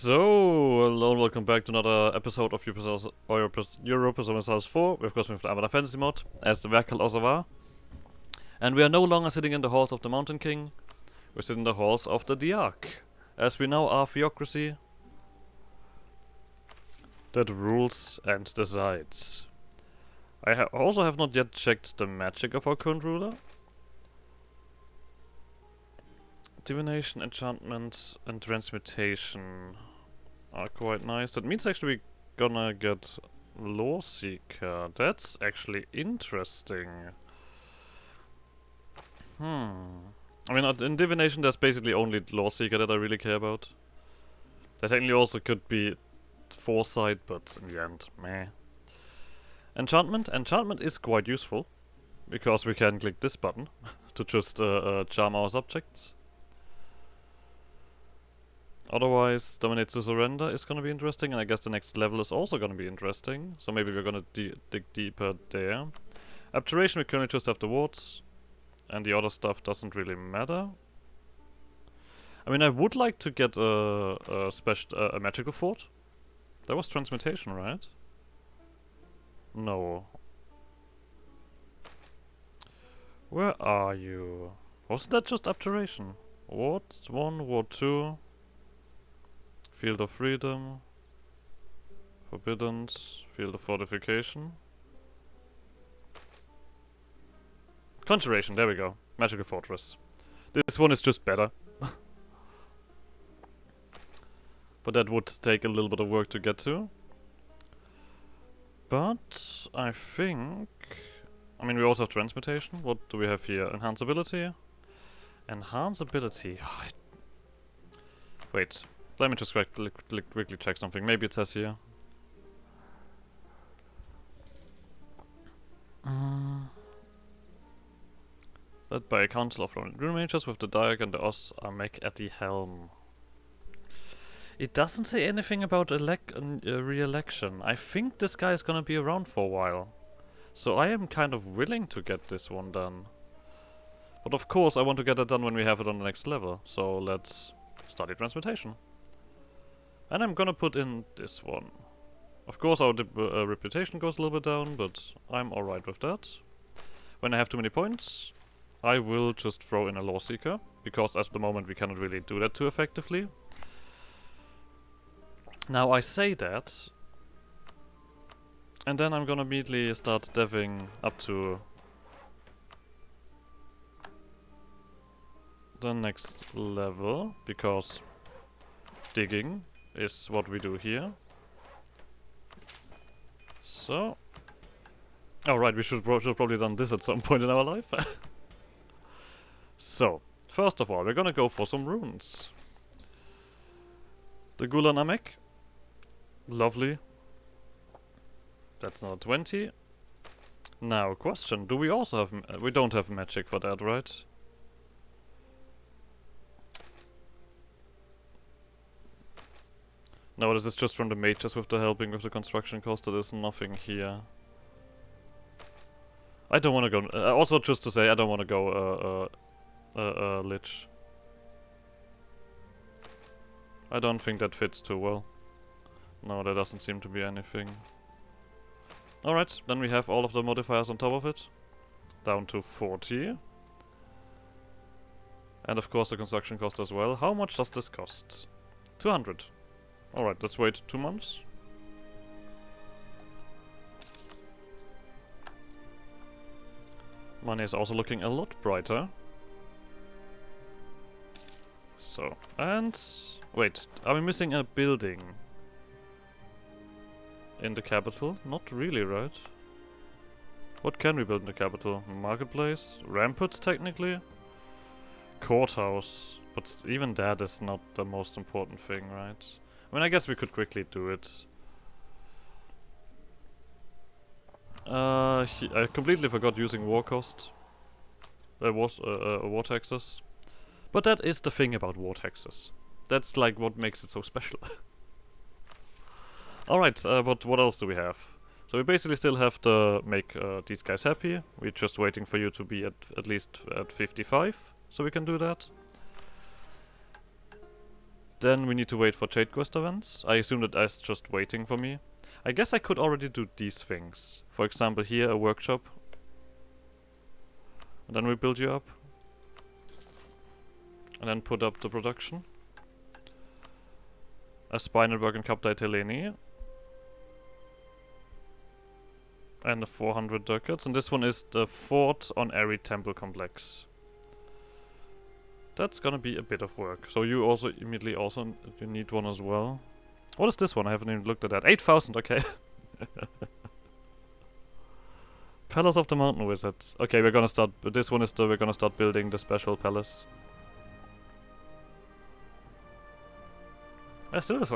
So, hello and welcome back to another episode of Europe 4. We of course with the Anbennar Fantasy mod as the Verkal Ozovar. And we are no longer sitting in the halls of the Mountain King, we're sitting in the halls of the Diarch, as we now are theocracy that rules and decides. I also have not yet checked the magic of our current ruler. Divination, enchantment, and transmutation are quite nice. That means actually we're gonna get Lore Seeker. That's actually interesting. I mean, in Divination there's basically only Lore Seeker that I really care about. That technically also could be Foresight, but in the end, meh. Enchantment. Enchantment is quite useful, because we can click this button to just charm our subjects. Otherwise, Dominate to Surrender is gonna be interesting, and I guess the next level is also gonna be interesting. So maybe we're gonna dig deeper there. Abjuration, we currently just have the wards, and the other stuff doesn't really matter. I mean, I would like to get a magical fort. That was transmutation, right? No. Where are you? Wasn't that just abjuration? Ward 1, Ward 2. Field of Freedom, Forbiddance, Field of Fortification. Conjuration, there we go. Magical Fortress. This one is just better. But that would take a little bit of work to get to. But I think... I mean, we also have Transmutation. What do we have here? Enhance Ability. Enhance Ability. Wait. Let me just quickly check something. Maybe it says here. Led by a council of rune mages with the Diarch and the Oz are mech at the helm. It doesn't say anything about re-election. I think this guy is gonna be around for a while. So I am kind of willing to get this one done. But of course I want to get it done when we have it on the next level. So let's study Transmutation. And I'm gonna put in this one. Of course our reputation goes a little bit down, but I'm alright with that. When I have too many points, I will just throw in a Lore Seeker, because at the moment we cannot really do that too effectively. Now I say that, and then I'm gonna immediately start deving up to the next level, because digging is what we do here. So... oh right, we should probably done this at some point in our life. So, first of all, we're gonna go for some runes. The Gula Namek. Lovely. That's now 20. Now, question, do we also have... we don't have magic for that, right? No, this is just from the mages with the helping with the construction cost. There is nothing here. I don't want to go... also, just to say, I don't want to go Lich. I don't think that fits too well. No, there doesn't seem to be anything. Alright, then we have all of the modifiers on top of it. Down to 40. And of course the construction cost as well. How much does this cost? 200. Alright, let's wait 2 months. Money is also looking a lot brighter. So, and... wait, are we missing a building? In the capital? Not really, right? What can we build in the capital? Marketplace? Ramparts, technically? Courthouse. But even that is not the most important thing, right? I mean, I guess we could quickly do it. I completely forgot using war cost. War taxes. But that is the thing about war taxes. That's like what makes it so special. Alright, but what else do we have? So we basically still have to make these guys happy. We're just waiting for you to be at least at 55, so we can do that. Then we need to wait for trade quest events. I assume that that's just waiting for me. I guess I could already do these things. For example, here a workshop. And then we build you up. And then put up the production. A spinal work in Capta Teleni. And the 400 ducats. And this one is the fort on Airy Temple Complex. That's gonna be a bit of work. So you also immediately you need one as well. What is this one? I haven't even looked at that. 8,000, okay. Palace of the Mountain Wizard. Okay, we're gonna start. This one is we're gonna start building the special palace. There still is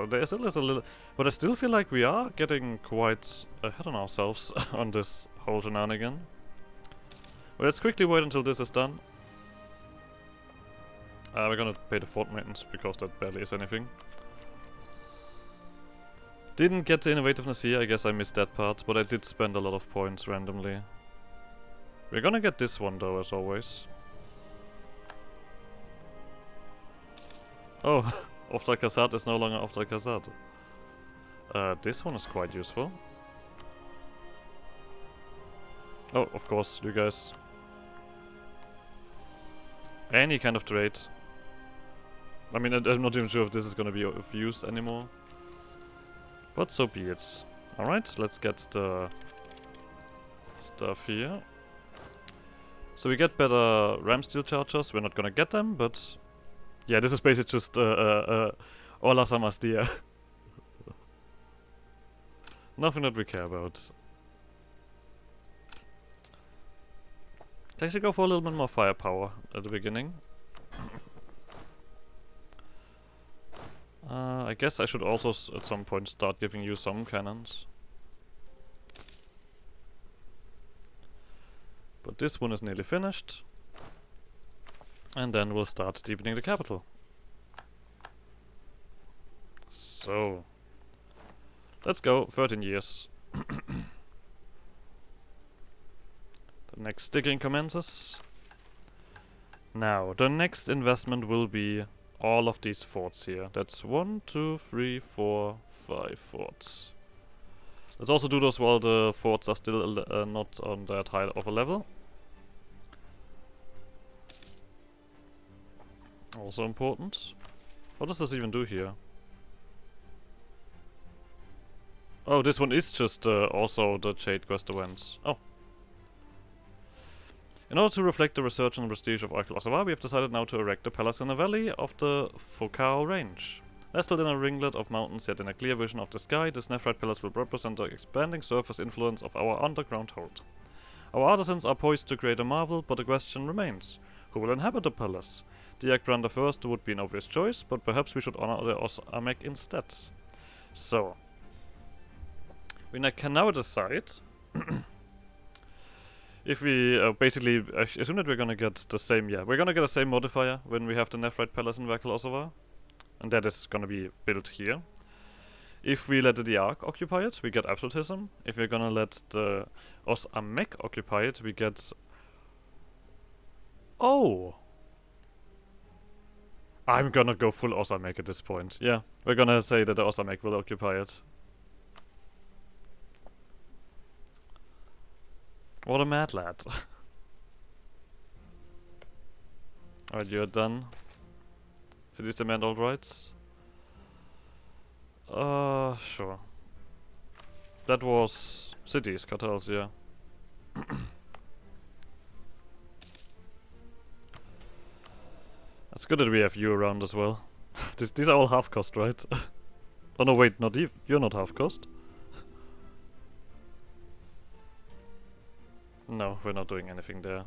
a little, but I still feel like we are getting quite ahead on ourselves on this whole shenanigan. Well, let's quickly wait until this is done. We're gonna pay the fort maintenance because that barely is anything. Didn't get the innovativeness here, I guess I missed that part, but I did spend a lot of points randomly. We're gonna get this one though, as always. Oh, Auftrag Kassad is no longer Auftrag Kassad. This one is quite useful. Oh, of course, you guys. Any kind of trade. I mean, I'm not even sure if this is gonna be of use anymore. But so be it. Alright, let's get the stuff here. So we get better ram steel chargers. We're not gonna get them, but... Yeah, this is basically just Hola Samastia. Nothing that we care about. Let's actually go for a little bit more firepower at the beginning. I guess I should also at some point start giving you some cannons. But this one is nearly finished. And then we'll start deepening the capital. So, let's go, 13 years. The next digging commences. Now, the next investment will be all of these forts here. That's 1, 2, 3, 4, 5 forts. Let's also do those while the forts are still not on that high of a level. Also important. What does this even do here? Oh, this one is just also the Jade Quest events. Oh. In order to reflect the research and prestige of Verkal Ozovar, we have decided now to erect a palace in the valley of the Focao Range. Nestled in a ringlet of mountains yet in a clear vision of the sky, this Nephrite palace will represent the expanding surface influence of our underground hold. Our artisans are poised to create a marvel, but the question remains, who will inhabit the palace? The Ekbrand first would be an obvious choice, but perhaps we should honor the Osamek instead. So, we can now decide if we basically assume that we're gonna get the same, we're gonna get the same modifier when we have the Nephrite Palace in Verkal Ozovar. And that is gonna be built here. If we let the Diarch occupy it, we get Absolutism. If we're gonna let the Osamek occupy it, we get... Oh! I'm gonna go full Osamek at this point. Yeah, we're gonna say that the Osamek will occupy it. What a mad lad. Alright, you're done. Cities demand all rights. Sure. That was cities, cartels, yeah. It's good that we have you around as well. These are all half cost, right? Oh no, wait, not even. You're not half cost. No, we're not doing anything there.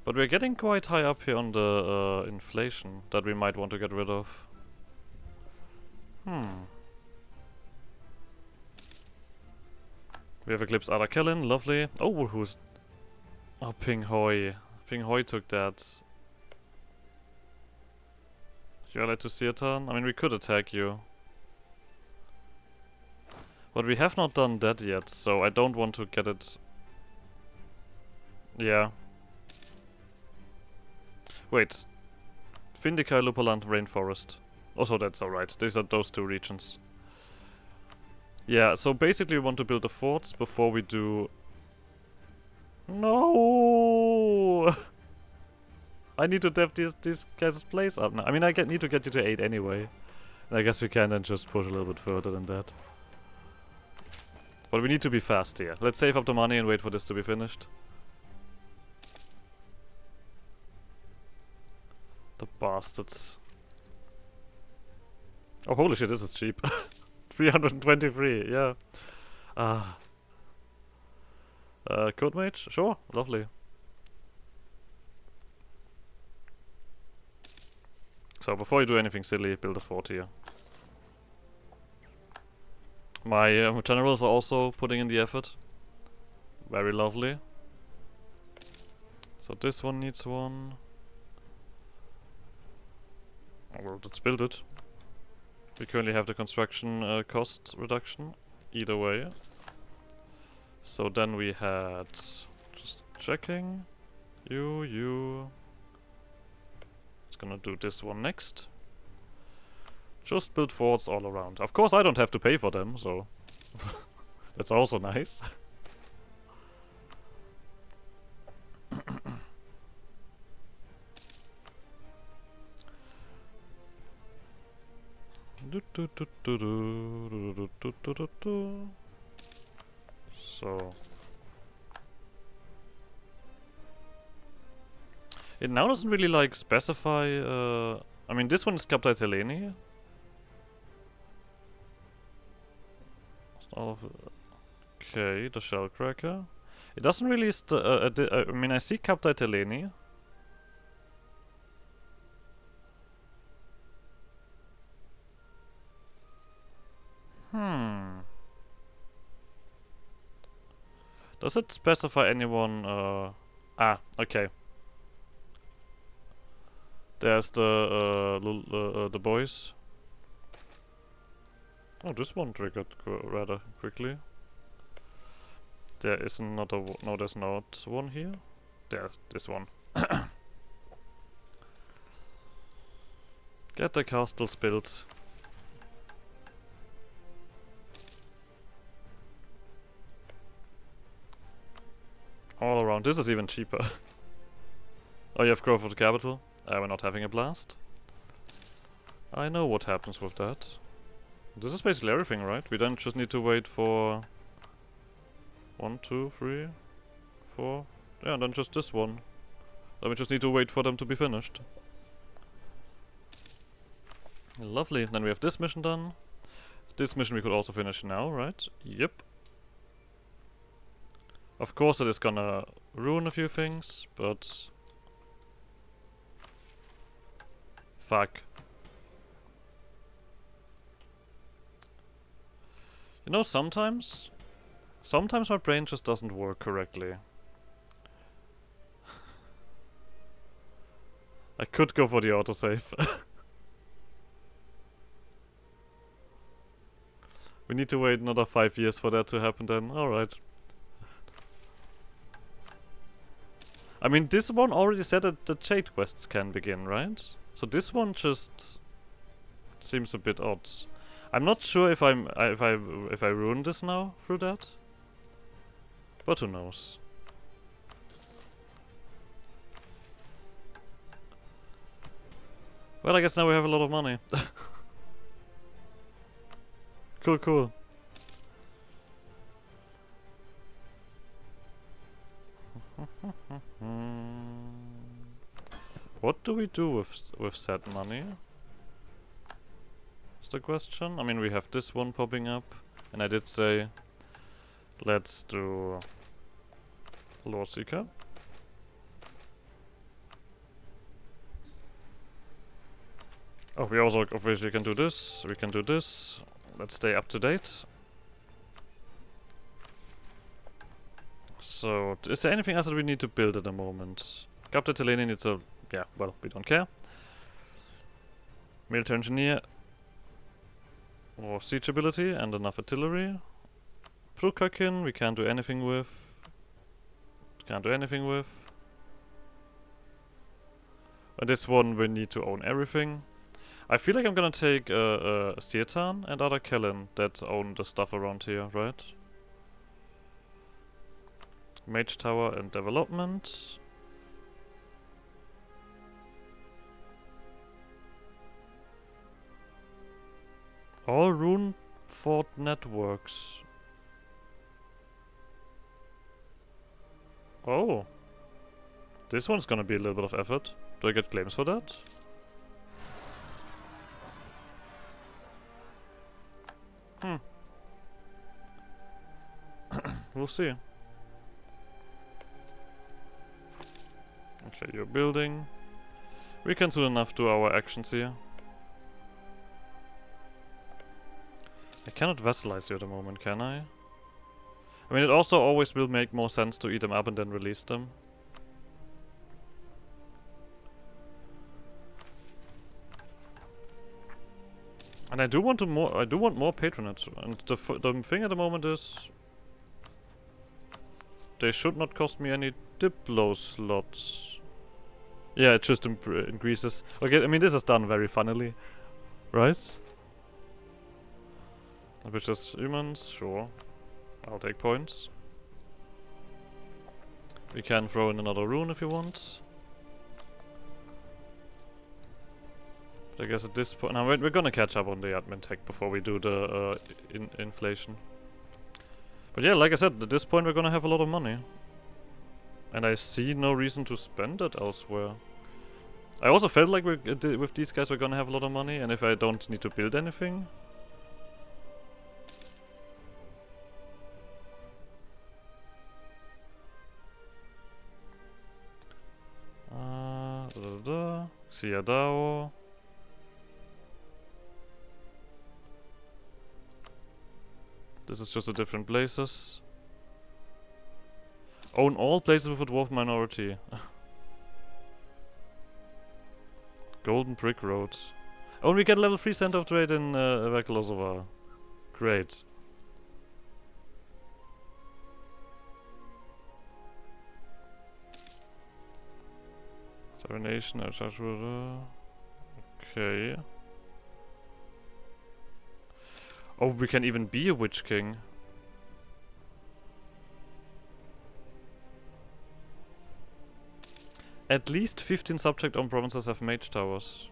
But we're getting quite high up here on the inflation that we might want to get rid of. We have Eclipse Arakellin, lovely. Oh, who's... Oh, Ping Hoi. Ping Hoi took that. You're allowed to see a turn? I mean, we could attack you. But we have not done that yet, so I don't want to get it... Yeah. Wait. Vindikai, Lupaland, Rainforest. Also, that's alright. These are those two regions. Yeah, so basically we want to build the forts before we do... No! I need to dev this guy's place up now. I mean, need to get you to 8 anyway. And I guess we can then just push a little bit further than that. But we need to be fast here. Let's save up the money and wait for this to be finished. The bastards. Oh, holy shit, this is cheap. 323, yeah. Code mage? Sure, lovely. So, before you do anything silly, build a fort here. My generals are also putting in the effort. Very lovely. So this one needs one. Oh, well, let's build it. We currently have the construction cost reduction. Either way. So then we had... Just checking. You. It's gonna do this one next. Just build forts all around. Of course I don't have to pay for them, so... That's also nice. So... It now doesn't really like specify... I mean, this one is Capta Teleni. Okay, the Shellcracker. It doesn't really... I mean, I see Capta Teleni. Does it specify anyone... okay. There's the boys. Oh, this one triggered rather quickly. There is another no, there's not one here. There's this one. Get the castles built. All around. This is even cheaper. Oh, you have growth of the capital? We're not having a blast. I know what happens with that. This is basically everything, right? We then just need to wait for 1, 2, 3, 4. Yeah, and then just this one. Then we just need to wait for them to be finished. Lovely. Then we have this mission done. This mission we could also finish now, right? Yep. Of course it is gonna ruin a few things, but... Fuck. You know, sometimes my brain just doesn't work correctly. I could go for the autosave. We need to wait another 5 years for that to happen then. Alright. I mean, this one already said that the Jade quests can begin, right? So this one just seems a bit odd. I'm not sure if I ruined this now through that, but who knows? Well, I guess now we have a lot of money. Cool, cool. What do we do with said money? Is the question. I mean, we have this one popping up, and I did say, let's do Lore Seeker. Oh, we also obviously can do this. We can do this. Let's stay up to date. So, is there anything else that we need to build at the moment? Captain Teleni needs a... Yeah, well, we don't care. Military engineer. Or siege ability and enough artillery. Prukakin, we can't do anything with. Can't do anything with. And this one we need to own everything. I feel like I'm gonna take Sirtan and other Kellen that own the stuff around here, right? Mage Tower and Development. All Rune Fort networks. Oh. This one's gonna be a little bit of effort. Do I get claims for that? We'll see. Okay, you're building. We can soon enough do our actions here. I cannot vassalize you at the moment, can I? I mean, it also always will make more sense to eat them up and then release them. And I do want more patronage. And the thing at the moment is, they should not cost me any Diplo slots. Yeah, it just increases. Okay, I mean, this is done very funnily, right? Which is humans, sure. I'll take points. We can throw in another rune if you want. But I guess at this point... Now, we're gonna catch up on the admin tech before we do the inflation. But yeah, like I said, at this point we're gonna have a lot of money. And I see no reason to spend it elsewhere. I also felt like with these guys we're gonna have a lot of money, and if I don't need to build anything... Xiadao. This is just the different places. Own all places with a dwarf minority. Golden Brick Road. Oh, and we get level 3 center of trade in Verkal Ozovar. Great. Serenation, okay. Oh, we can even be a Witch King. At least 15 subject-owned provinces have mage towers.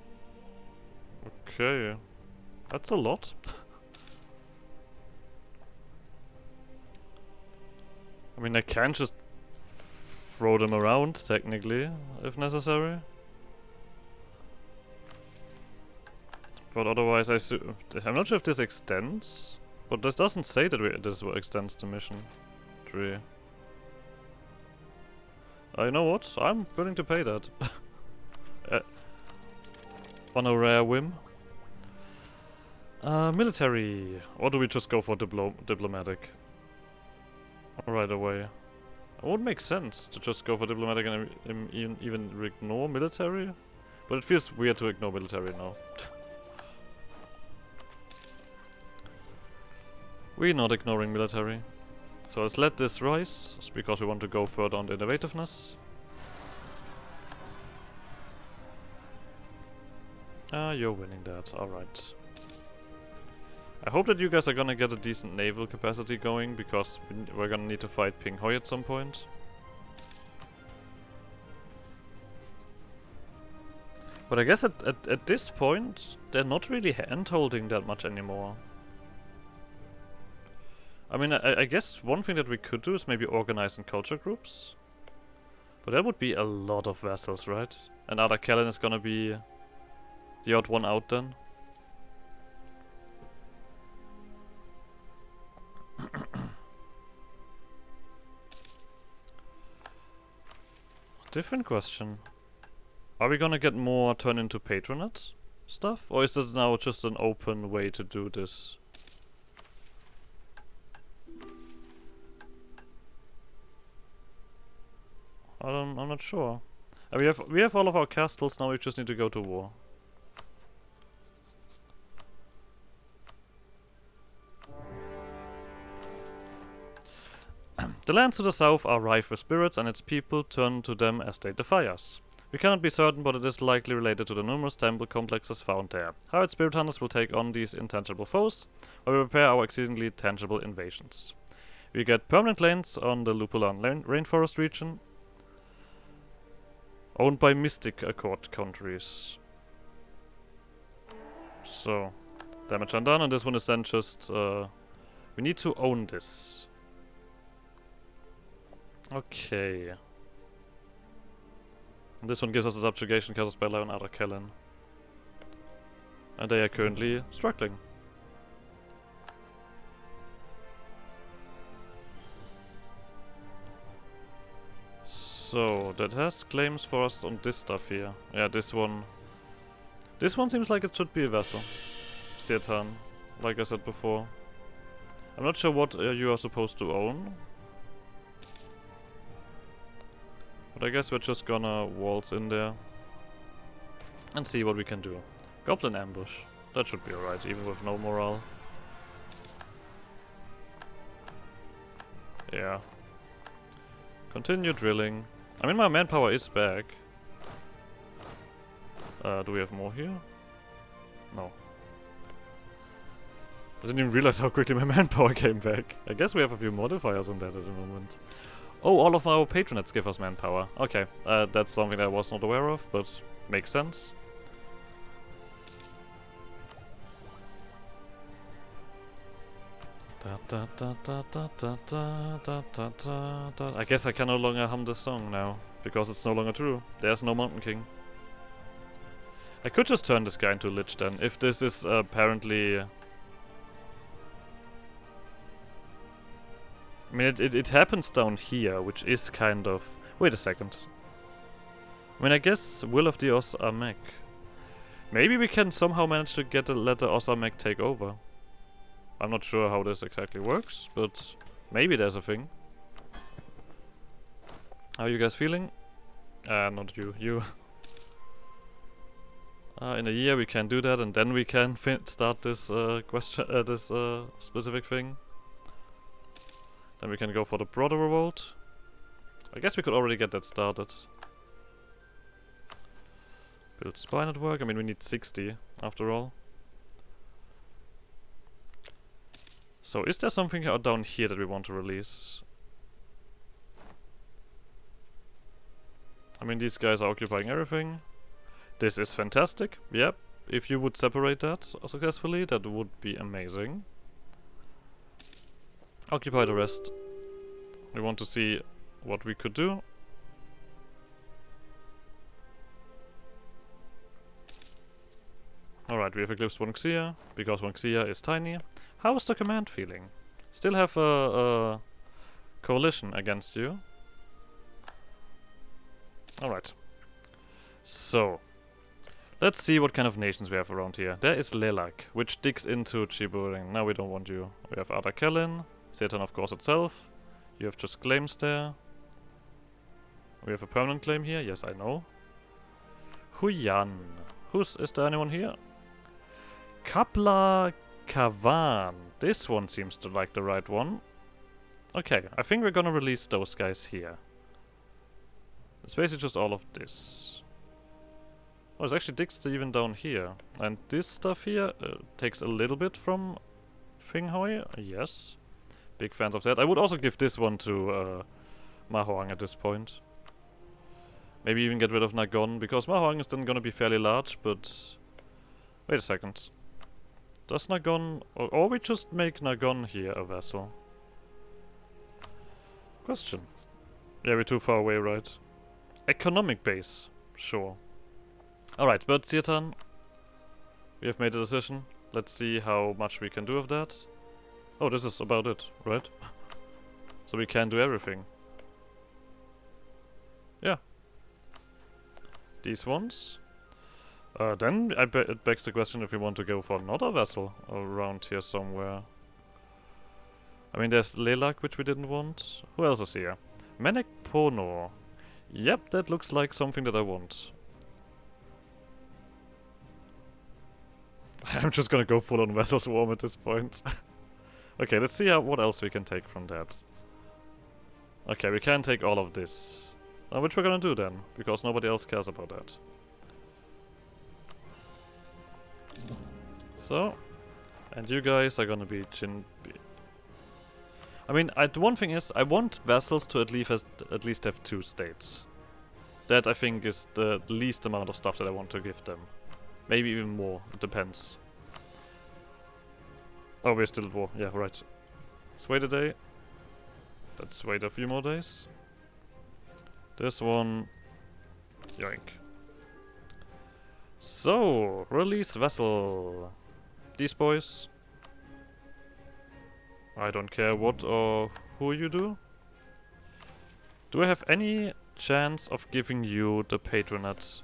Okay. That's a lot. I mean, I can just throw them around, technically, if necessary. But otherwise, I'm not sure if this extends. But this doesn't say that this extends the mission tree. You know what? I'm willing to pay that. On a rare whim. Military. Or do we just go for diplomatic? Right away. It would make sense to just go for diplomatic and even ignore military. But it feels weird to ignore military now. We're not ignoring military. So let's let this rise, because we want to go further on the innovativeness. You're winning that, alright. I hope that you guys are gonna get a decent naval capacity going, because we're gonna need to fight Ping Hoi at some point. But I guess at this point, they're not really hand-holding that much anymore. I mean, I guess one thing that we could do is maybe organize in culture groups. But that would be a lot of vassals, right? And Ada Kellen is gonna be the odd one out then. Different question. Are we gonna get more turn into patronate stuff? Or is this now just an open way to do this? I'm not sure. We have all of our castles, now we just need to go to war. The lands to the south are rife with spirits, and its people turn to them as they defy us. We cannot be certain, but it is likely related to the numerous temple complexes found there. Hired spirit hunters will take on these intangible foes, while we prepare our exceedingly tangible invasions. We get permanent claims on the Lupulan rainforest region, owned by Mystic Accord countries. So, damage undone, and this one is then just, we need to own this. Okay. And this one gives us a subjugation cast a spell on other Kellen. And they are currently struggling. So, that has claims for us on this stuff here. Yeah, this one. This one seems like it should be a Vassal. Sirtan, like I said before. I'm not sure what you are supposed to own. But I guess we're just gonna waltz in there. And see what we can do. Goblin ambush. That should be alright, even with no morale. Yeah. Continue drilling. I mean, my manpower is back. Do we have more here? No. I didn't even realize how quickly my manpower came back. I guess we have a few modifiers on that at the moment. Oh, all of our patronates give us manpower. Okay, that's something I was not aware of, but makes sense. I guess I can no longer hum this song now, because it's no longer true. There's no Mountain King. I could just turn this guy into a Lich then, if this is apparently... I mean, it happens down here, which is kind of... Wait a second. I mean, I guess Will of the Osamek. Maybe we can somehow manage to let the Osamek take over. I'm not sure how this exactly works, but maybe there's a thing. How are you guys feeling? Not you. You. In a year we can do that, and then we can start this specific thing. Then we can go for the broader revolt. I guess we could already get that started. Build spy network. I mean, we need 60 after all. So, is there something down here that we want to release? I mean, these guys are occupying everything. This is fantastic. Yep. If you would separate that successfully, that would be amazing. Occupy the rest. We want to see what we could do. Alright, we have eclipsed one Xia, because one Xia is tiny. How is the command feeling? Still have a coalition against you. Alright. So, let's see what kind of nations we have around here. There is Lelak, which digs into Chiburing. Now we don't want you. We have Ada Kellen, Satan of course itself. You have just claims there. We have a permanent claim here, yes I know. Huyan. Is there anyone here? Kapla Kavan. This one seems to like the right one. Okay, I think we're gonna release those guys here. It's basically just all of this. Oh, it's actually digs even down here. And this stuff here takes a little bit from Finghoi. Yes. Big fans of that. I would also give this one to Mahoang at this point. Maybe even get rid of Nagon, because Mahoang is then gonna be fairly large, but... Wait a second. Does Nagon... Or we just make Nagon here a vassal? Question. Yeah, we're too far away, right? Economic base. Sure. Alright, but Sirtan, we have made a decision. Let's see how much we can do of that. Oh, this is about it, right? So we can do everything. Yeah. These ones. Then it begs the question if we want to go for another vessel around here somewhere. I mean, there's Lelak, which we didn't want. Who else is here? Menek Pono. Yep, that looks like something that I want. I'm just gonna go full on Vessel Swarm at this point. Okay, let's see what else we can take from that. Okay, we can take all of this. Which we're gonna do then, because nobody else cares about that. So, and you guys are gonna be I mean, the one thing is, I want vassals to at least have 2 states. That, I think, is the least amount of stuff that I want to give them. Maybe even more, it depends. Oh, we're still at war, yeah, right. Let's wait a day. Let's wait a few more days. This one... yoink. So, release Vassal. These boys. I don't care what or who you do. Do I have any chance of giving you the patronate?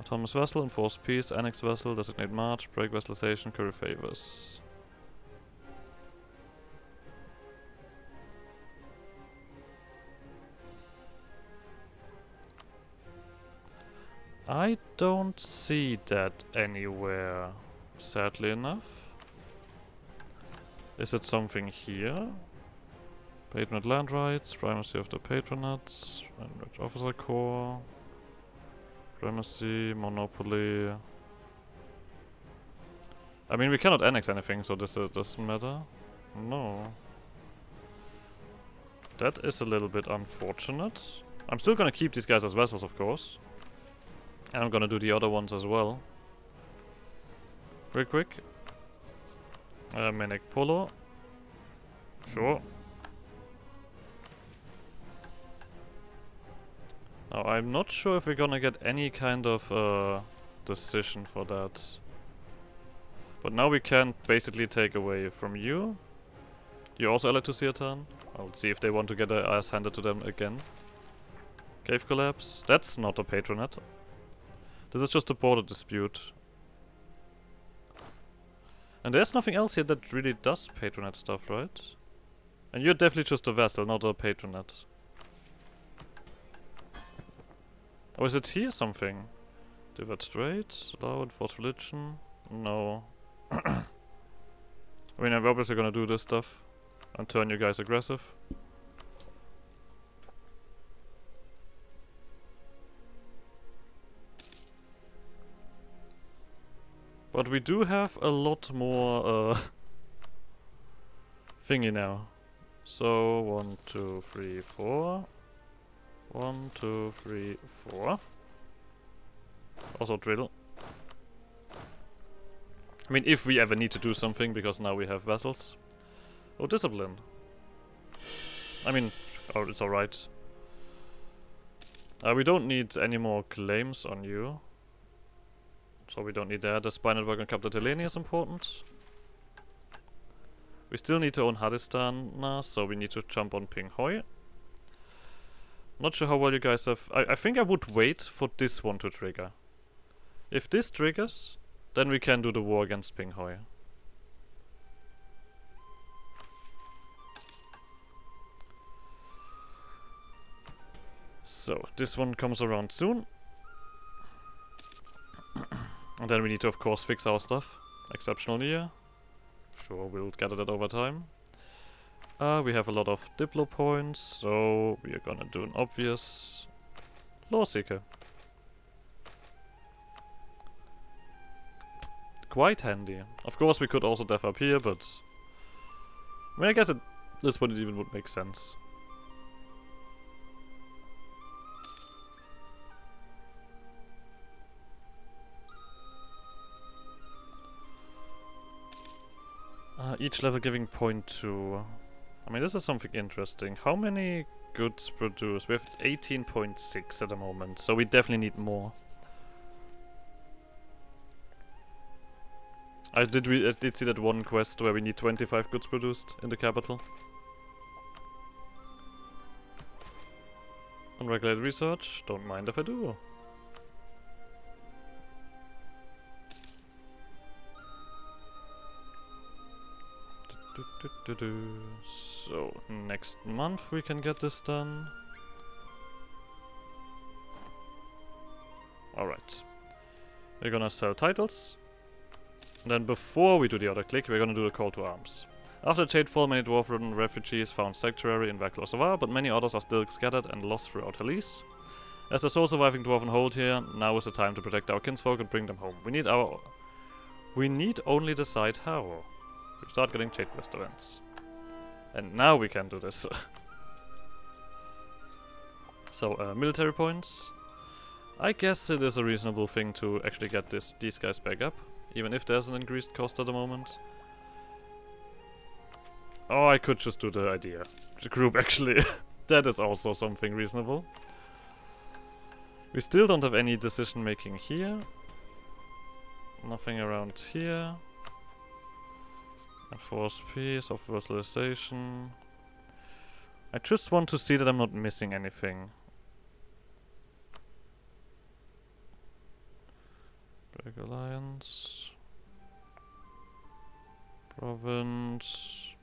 Autonomous Vassal, Enforce Peace, Annex Vassal, Designate March, Break Vassalization, Curry Favors. I don't see that anywhere, sadly enough. Is it something here? Patronate land rights, primacy of the patronates, officer corps, primacy, monopoly. I mean, we cannot annex anything, so this doesn't matter. No. That is a little bit unfortunate. I'm still gonna keep these guys as vassals, of course. And I'm gonna do the other ones as well. Real quick. Manic Polo. Sure. Now, I'm not sure if we're gonna get any kind of decision for that. But now we can basically take away from you. You're also allowed to see a turn. I'll see if they want to get their ass handed to them again. Cave Collapse. That's not a patronate. This is just a border dispute. And there's nothing else here that really does patronate stuff, right? And you're definitely just a vassal, not a patronate. Oh, is it here something? Divert Strait? Allow Enforce Religion? No. I mean, I'm obviously gonna do this stuff. And turn you guys aggressive. But we do have a lot more thingy now. So 1, 2, 3, 4. 1, 2, 3, 4. Also drill. I mean, if we ever need to do something, because now we have vassals. Oh, discipline. I mean, oh, it's alright. We don't need any more claims on you. So we don't need that. The Spy Network and Capital Teleni is important. We still need to own Hadistan, so we need to jump on Ping Hoi. Not sure how well you guys have... I think I would wait for this one to trigger. If this triggers, then we can do the war against Ping Hoi. So, this one comes around soon. And then we need to, of course, fix our stuff. Exceptional year. Sure, we'll gather that over time. We have a lot of Diplo points, so we are gonna do an obvious Lawseeker. Quite handy. Of course, we could also def up here, but... I mean, I guess at this point it even would make sense. Each level giving 0.2. I mean, this is something interesting. How many goods produced? We have 18.6 at the moment, so we definitely need more. I did see that one quest where we need 25 goods produced in the capital. Unregulated research, don't mind if I do. So, next month we can get this done. Alright. We're gonna sell titles. Then before we do the other click, we're gonna do the call to arms. After the Jadefall, many dwarf-ridden refugees found sanctuary in Verkal Ozovar, but many others are still scattered and lost throughout Halys. As the sole surviving dwarven hold here, now is the time to protect our kinsfolk and bring them home. We need only decide how. We start getting Jade Quest events. And now we can do this. So, military points. I guess it is a reasonable thing to actually get these guys back up, even if there's an increased cost at the moment. Oh, I could just do the idea. The group actually. That is also something reasonable. We still don't have any decision making here. Nothing around here. Enforce peace, of vassalization. I just want to see that I'm not missing anything. Break alliance. Province.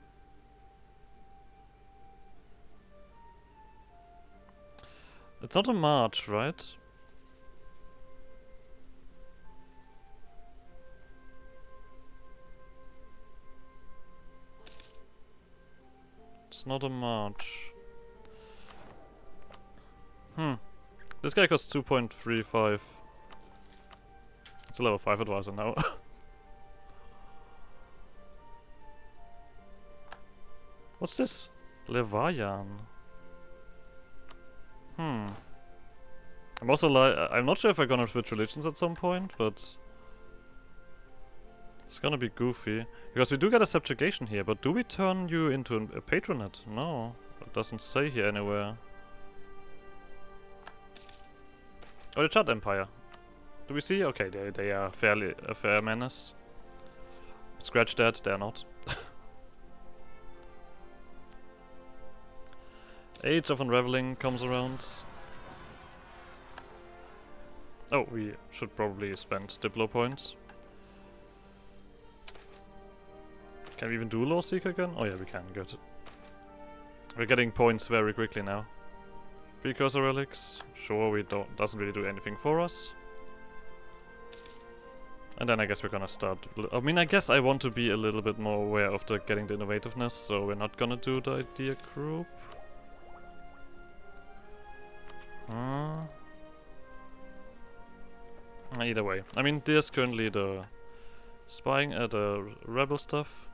It's not a march, right? It's not a march. This guy costs 2.35. It's a level 5 advisor now. What's this? Levayan. I'm also I'm not sure if I'm gonna switch religions at some point, but it's gonna be goofy. Because we do get a subjugation here, but do we turn you into a patronate? No, it doesn't say here anywhere. Oh, the Chad Empire. Do we see? Okay, they are fairly a fair menace. Scratch that, they're not. Age of Unraveling comes around. Oh, we should probably spend Diplo points. Can we even do Law Seeker again? Oh yeah, we can, good. We're getting points very quickly now. Precursor relics, sure, doesn't really do anything for us. And then I guess we're gonna start. I mean, I guess I want to be a little bit more aware of getting the innovativeness, so we're not gonna do the idea group. Either way, I mean, there's currently the spying at the rebel stuff,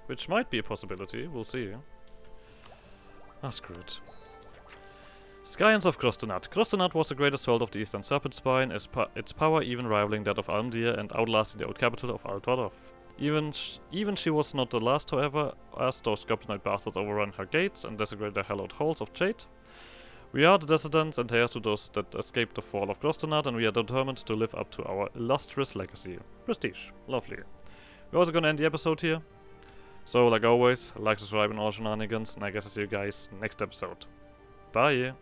which might be a possibility. We'll see. Ah, screw it. Scions of Krostonat. Krostonat was the great assault of the Eastern Serpent Spine, its power even rivaling that of Almdir and outlasting the old capital of Altwardoff. Even she was not the last, however, as those goblinoid bastards overrun her gates and desecrate the hallowed halls of Jade. We are the descendants and heirs to those that escaped the fall of Krostonat, and we are determined to live up to our illustrious legacy. Prestige. Lovely. We're also gonna end the episode here. So, like always, like, subscribe, and all shenanigans, and I guess I'll see you guys next episode. Bye!